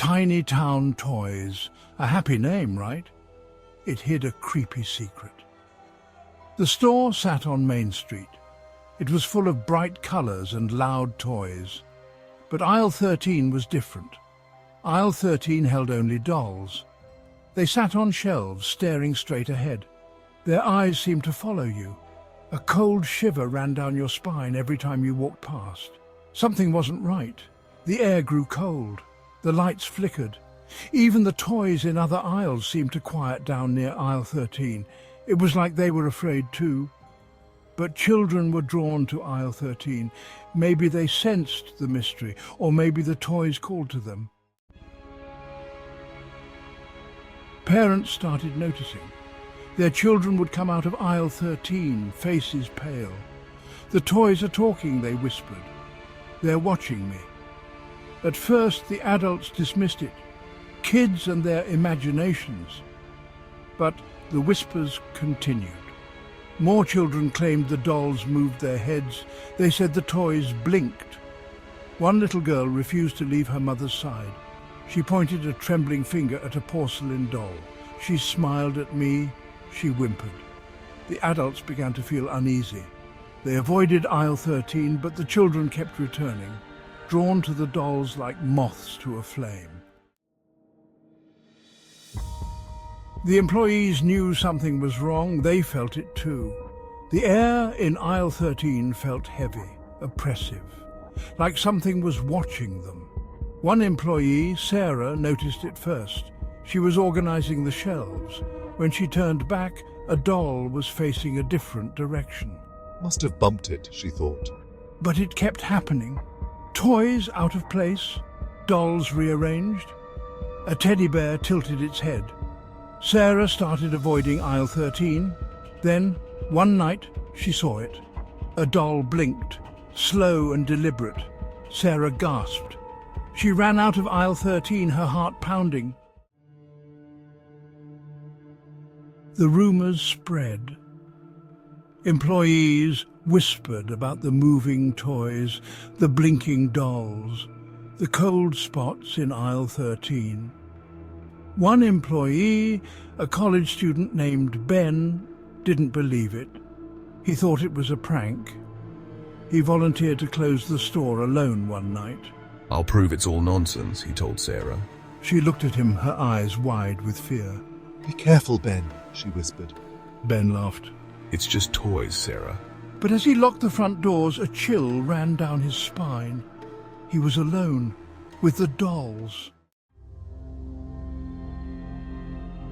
Tiny Town Toys. A happy name, right? It hid a creepy secret. The store sat on Main Street. It was full of bright colours and loud toys. But aisle 13 was different. Aisle 13 held only dolls. They sat on shelves, staring straight ahead. Their eyes seemed to follow you. A cold shiver ran down your spine every time you walked past. Something wasn't right. The air grew cold. The lights flickered. Even the toys in other aisles seemed to quiet down near aisle 13. It was like they were afraid too. But children were drawn to aisle 13. Maybe they sensed the mystery, or maybe the toys called to them. Parents started noticing. Their children would come out of aisle 13, faces pale. "The toys are talking," they whispered. "They're watching me." At first, the adults dismissed it. Kids and their imaginations. But the whispers continued. More children claimed the dolls moved their heads. They said the toys blinked. One little girl refused to leave her mother's side. She pointed a trembling finger at a porcelain doll. "She smiled at me," she whimpered. The adults began to feel uneasy. They avoided aisle 13, but the children kept returning, drawn to the dolls like moths to a flame. The employees knew something was wrong. They felt it too. The air in aisle 13 felt heavy, oppressive, like something was watching them. One employee, Sarah, noticed it first. She was organizing the shelves. When she turned back, a doll was facing a different direction. Must have bumped it, she thought. But it kept happening. Toys out of place, dolls rearranged. A teddy bear tilted its head. Sarah started avoiding aisle 13. Then, one night, she saw it. A doll blinked, slow and deliberate. Sarah gasped. She ran out of aisle 13, her heart pounding. The rumors spread. Employees whispered about the moving toys, the blinking dolls, the cold spots in aisle 13. One employee, a college student named Ben, didn't believe it. He thought it was a prank. He volunteered to close the store alone one night. "I'll prove it's all nonsense," he told Sarah. She looked at him, her eyes wide with fear. Be careful, Ben, she whispered. Ben laughed. "It's just toys, Sarah." But as he locked the front doors, a chill ran down his spine. He was alone with the dolls.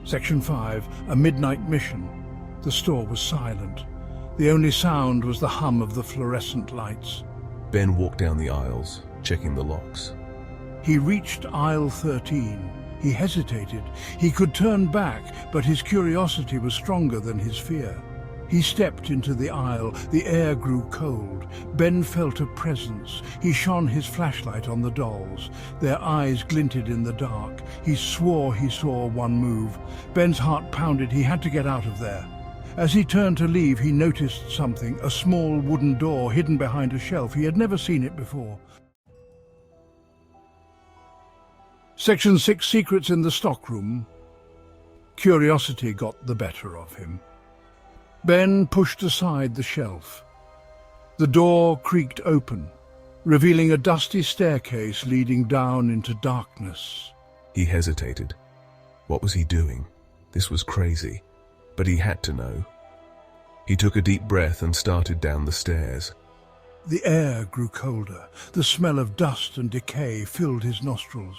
Section 5, a midnight mission. The store was silent. The only sound was the hum of the fluorescent lights. Ben walked down the aisles, checking the locks. He reached aisle 13. He hesitated. He could turn back, but his curiosity was stronger than his fear. He stepped into the aisle. The air grew cold. Ben felt a presence. He shone his flashlight on the dolls. Their eyes glinted in the dark. He swore he saw one move. Ben's heart pounded. He had to get out of there. As he turned to leave, he noticed something, a small wooden door hidden behind a shelf. He had never seen it before. Section 6, Secrets in the Stockroom. Curiosity got the better of him. Ben pushed aside the shelf. The door creaked open, revealing a dusty staircase leading down into darkness. He hesitated. What was he doing? This was crazy, but he had to know. He took a deep breath and started down the stairs. The air grew colder. The smell of dust and decay filled his nostrils.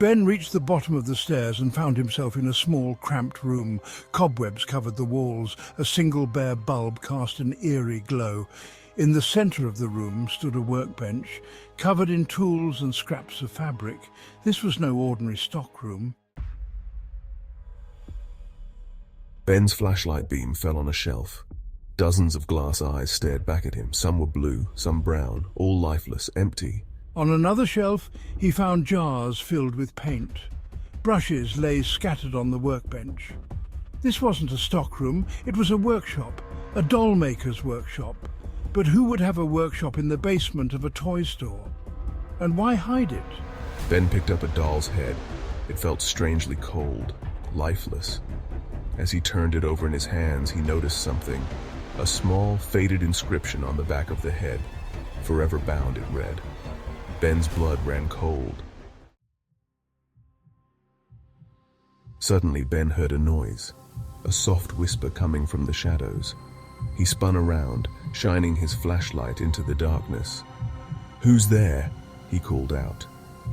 Ben reached the bottom of the stairs and found himself in a small, cramped room. Cobwebs covered the walls. A single bare bulb cast an eerie glow. In the center of the room stood a workbench, covered in tools and scraps of fabric. This was no ordinary stockroom. Ben's flashlight beam fell on a shelf. Dozens of glass eyes stared back at him. Some were blue, some brown, all lifeless, empty. On another shelf, he found jars filled with paint. Brushes lay scattered on the workbench. This wasn't a stockroom, it was a workshop, a doll maker's workshop. But who would have a workshop in the basement of a toy store? And why hide it? Ben picked up a doll's head. It felt strangely cold, lifeless. As he turned it over in his hands, he noticed something. A small, faded inscription on the back of the head. Forever bound, it read. Ben's blood ran cold. Suddenly, Ben heard a noise, a soft whisper coming from the shadows. He spun around, shining his flashlight into the darkness. "Who's there?" he called out.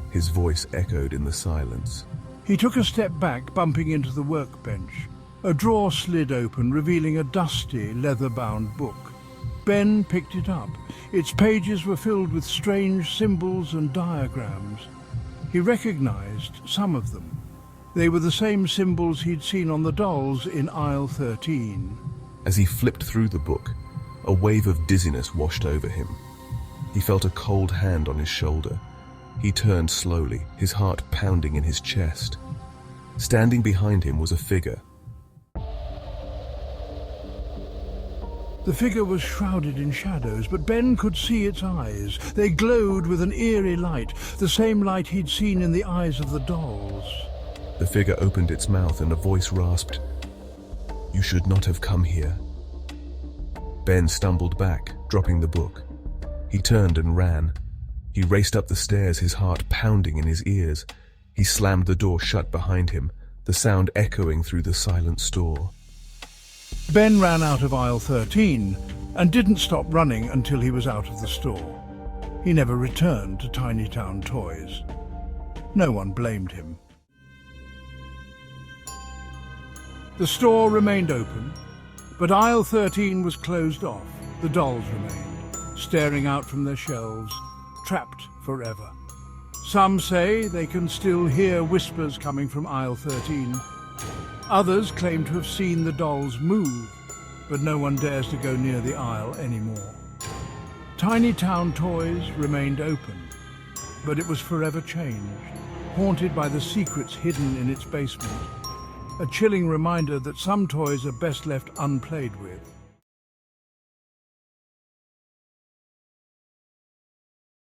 His voice echoed in the silence. He took a step back, bumping into the workbench. A drawer slid open, revealing a dusty, leather-bound book. Ben picked it up. Its pages were filled with strange symbols and diagrams. He recognized some of them. They were the same symbols he'd seen on the dolls in aisle 13. As he flipped through the book, a wave of dizziness washed over him. He felt a cold hand on his shoulder. He turned slowly, his heart pounding in his chest. Standing behind him was a figure. The figure was shrouded in shadows, but Ben could see its eyes. They glowed with an eerie light, the same light he'd seen in the eyes of the dolls. The figure opened its mouth and a voice rasped, "You should not have come here." Ben stumbled back, dropping the book. He turned and ran. He raced up the stairs, his heart pounding in his ears. He slammed the door shut behind him, the sound echoing through the silent store. Ben ran out of aisle 13 and didn't stop running until he was out of the store. He never returned to Tiny Town Toys. No one blamed him. The store remained open, but aisle 13 was closed off. The dolls remained, staring out from their shelves, trapped forever. Some say they can still hear whispers coming from aisle 13. Others claim to have seen the dolls move, but no one dares to go near the aisle anymore. Tiny Town Toys remained open, but it was forever changed, haunted by the secrets hidden in its basement. A chilling reminder that some toys are best left unplayed with.